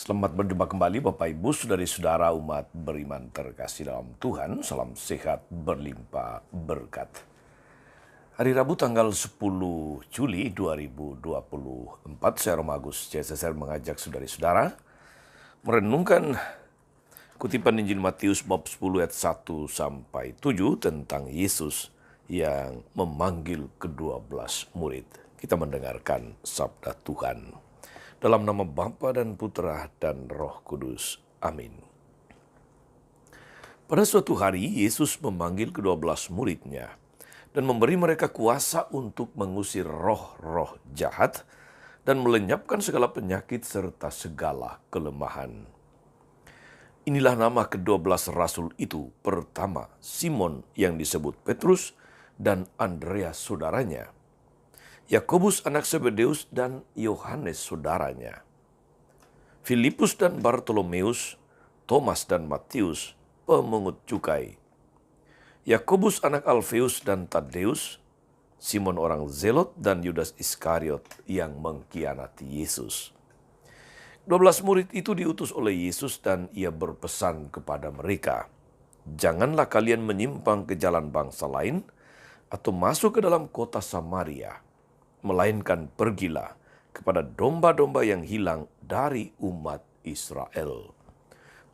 Selamat berjumpa kembali Bapak Ibu, saudari-saudara umat beriman terkasih dalam Tuhan. Salam sehat berlimpah berkat. Hari Rabu tanggal 10 Juli 2024, saya Romagus CSSR mengajak saudari-saudara merenungkan kutipan Injil Matius bab 10 ayat 1 sampai 7 tentang Yesus yang memanggil ke-12 murid. Kita mendengarkan sabda Tuhan. Dalam nama Bapa dan Putra dan Roh Kudus. Amin. Pada suatu hari, Yesus memanggil ke-12 muridnya dan memberi mereka kuasa untuk mengusir roh-roh jahat dan melenyapkan segala penyakit serta segala kelemahan. Inilah nama ke-12 rasul itu. Pertama, Simon yang disebut Petrus dan Andreas saudaranya, Yakobus anak Zebedeus dan Yohanes saudaranya, Filipus dan Bartolomeus, Thomas dan Matius, pemungut cukai, Yakobus anak Alfeus dan Tadeus, Simon orang Zelot dan Yudas Iskariot yang mengkhianati Yesus. 12 murid itu diutus oleh Yesus dan ia berpesan kepada mereka, "Janganlah kalian menyimpang ke jalan bangsa lain atau masuk ke dalam kota Samaria, melainkan pergilah kepada domba-domba yang hilang dari umat Israel.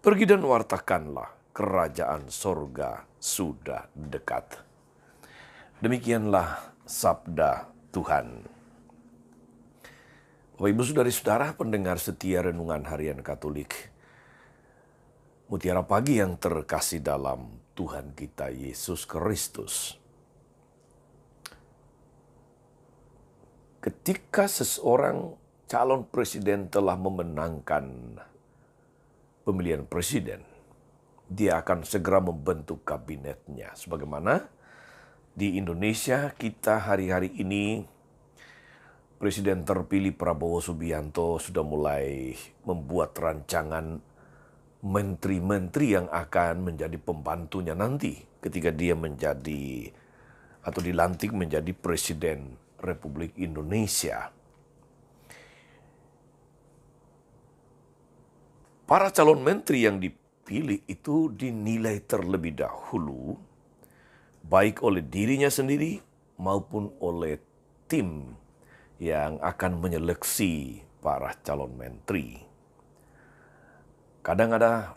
Pergi dan wartakanlah, kerajaan sorga sudah dekat." Demikianlah sabda Tuhan. Bapak Ibu saudari-saudara pendengar setia Renungan Harian Katolik, mutiara pagi yang terkasih dalam Tuhan kita Yesus Kristus. Ketika seseorang calon presiden telah memenangkan pemilihan presiden, dia akan segera membentuk kabinetnya. Sebagaimana di Indonesia kita hari-hari ini, Presiden terpilih Prabowo Subianto sudah mulai membuat rancangan menteri-menteri yang akan menjadi pembantunya nanti ketika dia menjadi atau dilantik menjadi Presiden Republik Indonesia. Para calon menteri yang dipilih itu dinilai terlebih dahulu, baik oleh dirinya sendiri maupun oleh tim yang akan menyeleksi para calon menteri. Kadang ada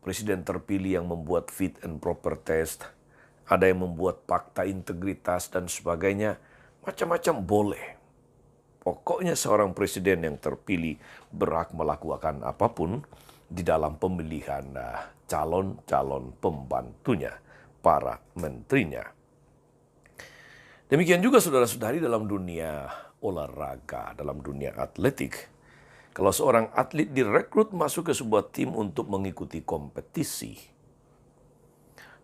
presiden terpilih yang membuat fit and proper test, ada yang membuat fakta integritas dan sebagainya. Macam-macam boleh. Pokoknya seorang presiden yang terpilih berhak melakukan apapun di dalam pemilihan calon-calon pembantunya, para menterinya. Demikian juga saudara-saudari dalam dunia olahraga, dalam dunia atletik. Kalau seorang atlet direkrut masuk ke sebuah tim untuk mengikuti kompetisi,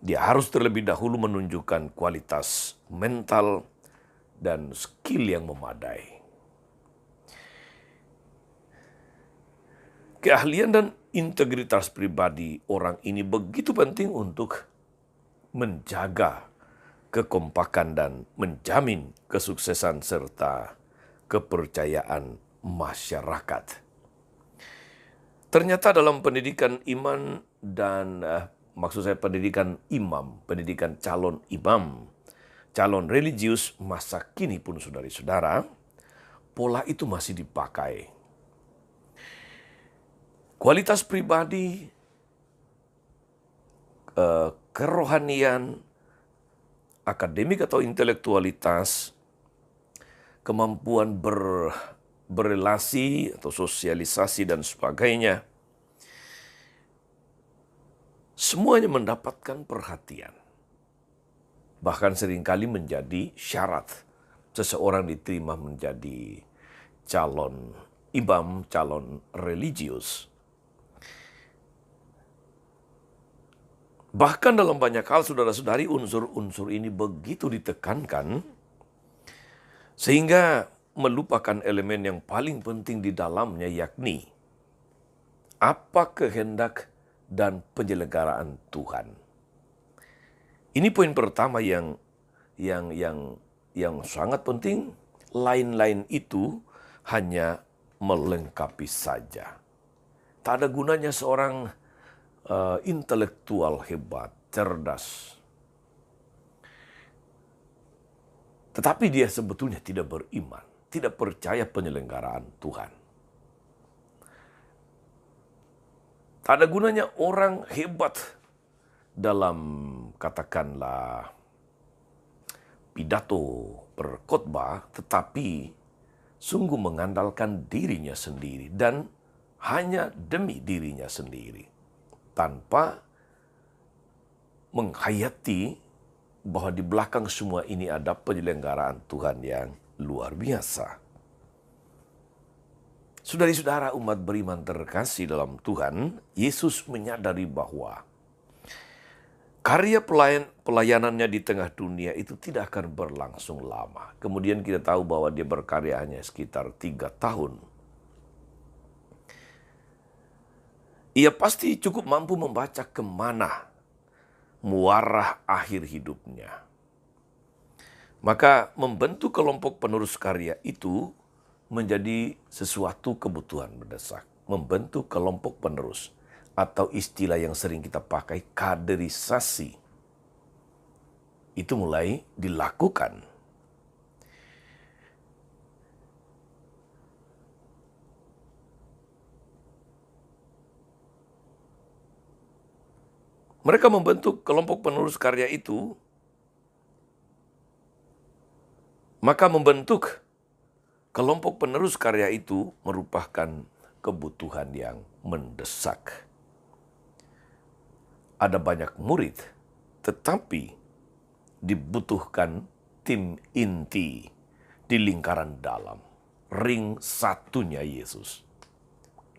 dia harus terlebih dahulu menunjukkan kualitas mental dan skill yang memadai. Keahlian dan integritas pribadi orang ini begitu penting untuk menjaga kekompakan dan menjamin kesuksesan serta kepercayaan masyarakat. Ternyata dalam pendidikan iman dan maksud saya pendidikan imam, pendidikan calon imam, calon religius masa kini pun saudari-saudara, pola itu masih dipakai. Kualitas pribadi, kerohanian, akademik atau intelektualitas, kemampuan berrelasi atau sosialisasi dan sebagainya, semuanya mendapatkan perhatian. Bahkan seringkali menjadi syarat seseorang diterima menjadi calon imam, calon religius. Bahkan dalam banyak hal saudara-saudari unsur-unsur ini begitu ditekankan sehingga melupakan elemen yang paling penting di dalamnya, yakni apa kehendak dan penyelenggaraan Tuhan. Ini poin pertama yang sangat penting. Lain-lain itu hanya melengkapi saja. Tak ada gunanya seorang intelektual hebat, cerdas. Tetapi dia sebetulnya tidak beriman, tidak percaya penyelenggaraan Tuhan. Tak ada gunanya orang hebat dalam katakanlah pidato berkhotbah, tetapi sungguh mengandalkan dirinya sendiri dan hanya demi dirinya sendiri, tanpa menghayati bahwa di belakang semua ini ada penyelenggaraan Tuhan yang luar biasa. Saudara-saudara umat beriman terkasih dalam Tuhan, Yesus menyadari bahwa karya pelayanannya di tengah dunia itu tidak akan berlangsung lama. Kemudian kita tahu bahwa dia berkarya hanya sekitar 3 tahun. Ia pasti cukup mampu membaca kemana muarah akhir hidupnya. Maka membentuk kelompok penerus karya itu menjadi sesuatu kebutuhan mendesak. Membentuk kelompok penerus, atau istilah yang sering kita pakai, kaderisasi, itu mulai dilakukan. Mereka membentuk kelompok penerus karya itu, maka membentuk kelompok penerus karya itu merupakan kebutuhan yang mendesak. Ada banyak murid, tetapi dibutuhkan tim inti di lingkaran dalam. Ring satunya Yesus.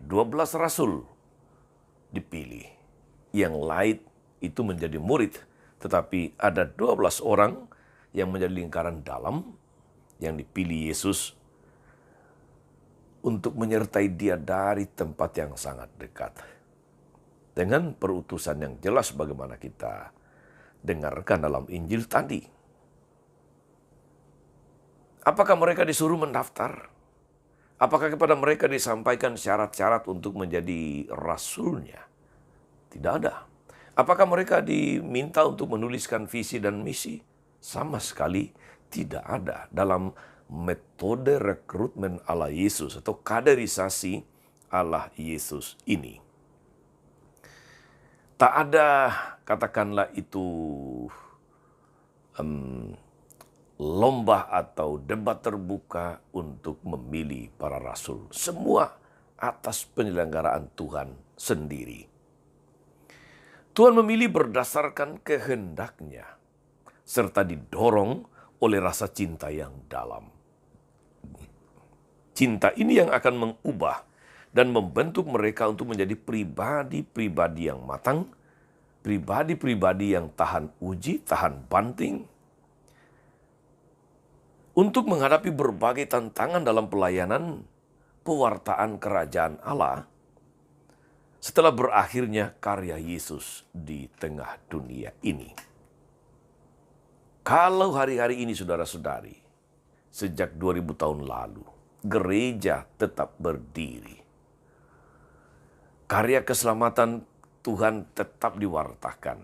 12 rasul dipilih. Yang lain itu menjadi murid, tetapi ada 12 orang yang menjadi lingkaran dalam yang dipilih Yesus untuk menyertai dia dari tempat yang sangat dekat. Dengan perutusan yang jelas bagaimana kita dengarkan dalam Injil tadi. Apakah mereka disuruh mendaftar? Apakah kepada mereka disampaikan syarat-syarat untuk menjadi rasulnya? Tidak ada. Apakah mereka diminta untuk menuliskan visi dan misi? Sama sekali tidak ada dalam metode rekrutmen ala Yesus atau kaderisasi ala Yesus ini. Tak ada, katakanlah itu, lomba atau debat terbuka untuk memilih para rasul. Semua atas penyelenggaraan Tuhan sendiri. Tuhan memilih berdasarkan kehendaknya, serta didorong oleh rasa cinta yang dalam. Cinta ini yang akan mengubah dan membentuk mereka untuk menjadi pribadi-pribadi yang matang, pribadi-pribadi yang tahan uji, tahan banting, untuk menghadapi berbagai tantangan dalam pelayanan pewartaan kerajaan Allah setelah berakhirnya karya Yesus di tengah dunia ini. Kalau hari-hari ini saudara-saudari, sejak 2000 tahun lalu, gereja tetap berdiri. Karya keselamatan Tuhan tetap diwartakan.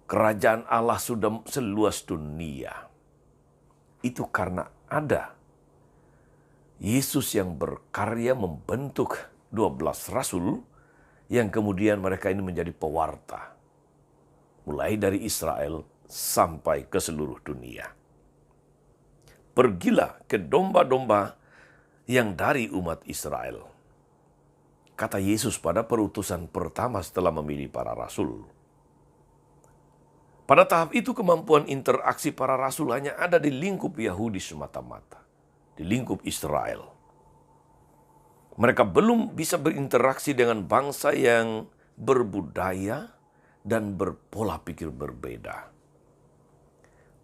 Kerajaan Allah sudah seluas dunia. Itu karena ada Yesus yang berkarya membentuk 12 rasul yang kemudian mereka ini menjadi pewarta. Mulai dari Israel sampai ke seluruh dunia. Pergilah ke domba-domba yang dari umat Israel. Kata Yesus pada perutusan pertama setelah memilih para rasul. Pada tahap itu kemampuan interaksi para rasul hanya ada di lingkup Yahudi semata-mata. Di lingkup Israel. Mereka belum bisa berinteraksi dengan bangsa yang berbudaya dan berpola pikir berbeda.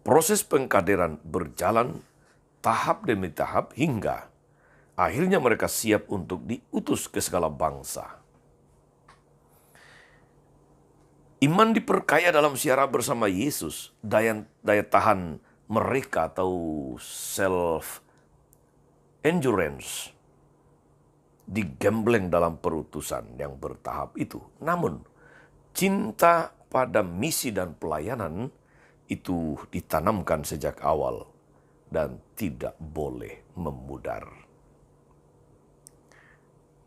Proses pengkaderan berjalan tahap demi tahap hingga akhirnya mereka siap untuk diutus ke segala bangsa. Iman diperkaya dalam siara bersama Yesus, daya tahan mereka atau self-endurance digembleng dalam perutusan yang bertahap itu. Namun, cinta pada misi dan pelayanan itu ditanamkan sejak awal dan tidak boleh memudar.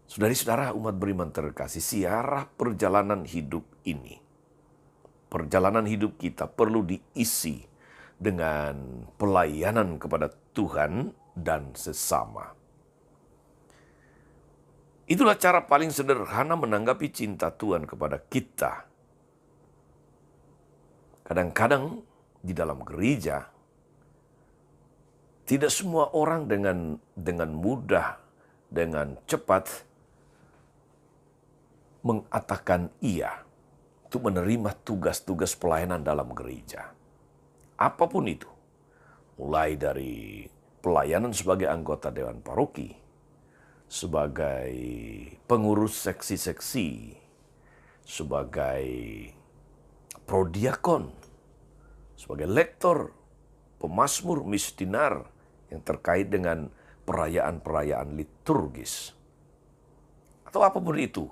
Saudari-saudara umat beriman terkasih, siarah perjalanan hidup ini, perjalanan hidup kita perlu diisi dengan pelayanan kepada Tuhan dan sesama. Itulah cara paling sederhana menanggapi cinta Tuhan kepada kita. Kadang-kadang di dalam gereja, tidak semua orang dengan mudah, dengan cepat mengatakan iya untuk menerima tugas-tugas pelayanan dalam gereja. Apapun itu, mulai dari pelayanan sebagai anggota Dewan Paroki, sebagai pengurus seksi-seksi, sebagai prodiakon, sebagai lektor, pemazmur, misdinar yang terkait dengan perayaan-perayaan liturgis. Atau apapun itu,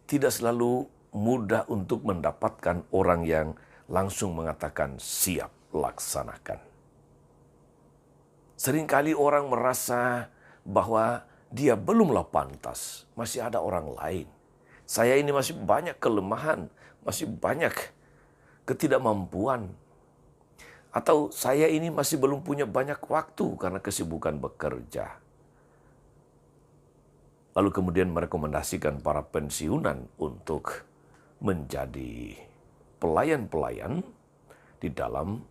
tidak selalu mudah untuk mendapatkan orang yang langsung mengatakan siap laksanakan. Seringkali orang merasa bahwa dia belumlah pantas, masih ada orang lain. Saya ini masih banyak kelemahan, masih banyak ketidakmampuan. Atau saya ini masih belum punya banyak waktu karena kesibukan bekerja. Lalu kemudian merekomendasikan para pensiunan untuk menjadi pelayan-pelayan di dalam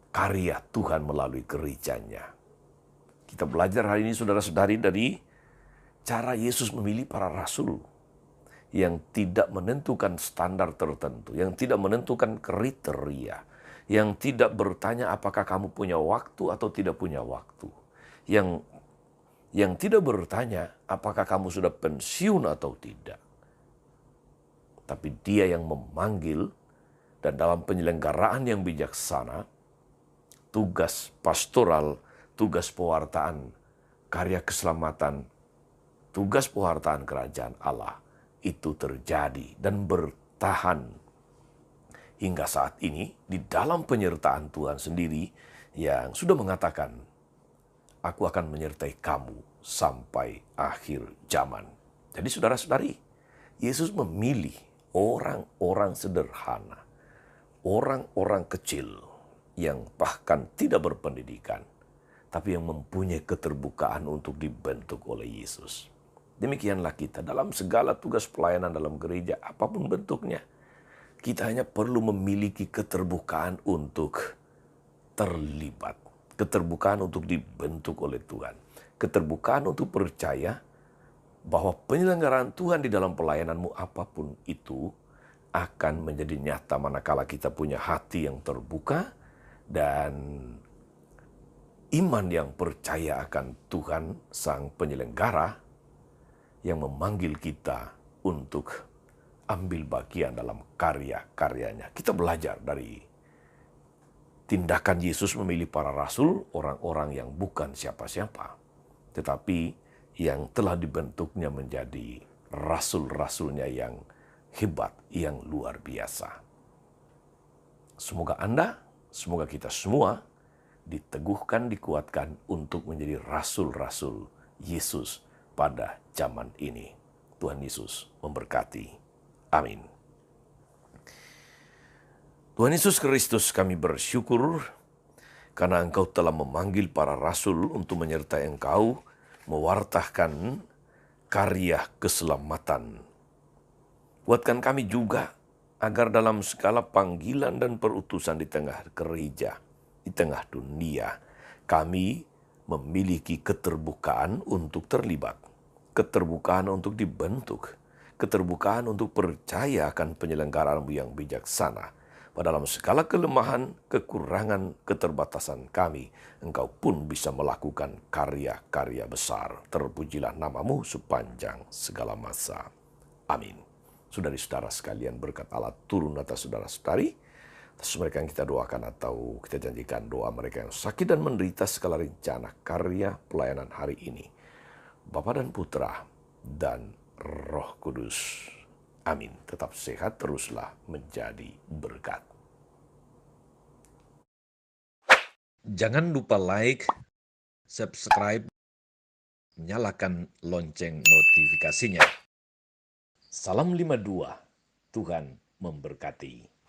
karya Tuhan melalui gerejanya. Kita belajar hari ini saudara-saudari dari cara Yesus memilih para rasul yang tidak menentukan standar tertentu, yang tidak menentukan kriteria, yang tidak bertanya apakah kamu punya waktu atau tidak punya waktu, yang tidak bertanya apakah kamu sudah pensiun atau tidak. Tapi dia yang memanggil, dan dalam penyelenggaraan yang bijaksana, tugas pastoral, tugas pewartaan, karya keselamatan, tugas pewartaan kerajaan Allah, itu terjadi dan bertahan hingga saat ini di dalam penyertaan Tuhan sendiri yang sudah mengatakan, aku akan menyertai kamu sampai akhir zaman. Jadi saudara-saudari, Yesus memilih orang-orang sederhana, orang-orang kecil yang bahkan tidak berpendidikan, tapi yang mempunyai keterbukaan untuk dibentuk oleh Yesus. Demikianlah kita dalam segala tugas pelayanan dalam gereja, apapun bentuknya, kita hanya perlu memiliki keterbukaan untuk terlibat, keterbukaan untuk dibentuk oleh Tuhan, keterbukaan untuk percaya bahwa penyelenggaraan Tuhan di dalam pelayananmu apapun itu akan menjadi nyata manakala kita punya hati yang terbuka dan iman yang percaya akan Tuhan Sang Penyelenggara yang memanggil kita untuk ambil bagian dalam karya-karyanya. Kita belajar dari tindakan Yesus memilih para rasul, orang-orang yang bukan siapa-siapa, tetapi yang telah dibentuknya menjadi rasul-rasulnya yang hebat, yang luar biasa. Semoga Anda, semoga kita semua diteguhkan, dikuatkan untuk menjadi rasul-rasul Yesus pada zaman ini. Tuhan Yesus memberkati. Amin. Tuhan Yesus Kristus, kami bersyukur karena Engkau telah memanggil para rasul untuk menyertai Engkau, mewartakan karya keselamatan. Kuatkan kami juga agar dalam segala panggilan dan perutusan di tengah gereja, di tengah dunia, kami memiliki keterbukaan untuk terlibat, keterbukaan untuk dibentuk, keterbukaan untuk percaya akan penyelenggaraan yang bijaksana. Dalam segala kelemahan, kekurangan, keterbatasan kami, Engkau pun bisa melakukan karya-karya besar. Terpujilah namamu sepanjang segala masa. Amin. Saudari-saudara sekalian, berkat Allah turun atas saudara-saudari, atas mereka yang kita doakan atau kita janjikan doa mereka yang sakit dan menderita segala rencana karya pelayanan hari ini. Bapa dan Putra dan Roh Kudus. Amin. Tetap sehat, teruslah menjadi berkat. Jangan lupa like, subscribe, nyalakan lonceng notifikasinya. Salam 52, Tuhan memberkati.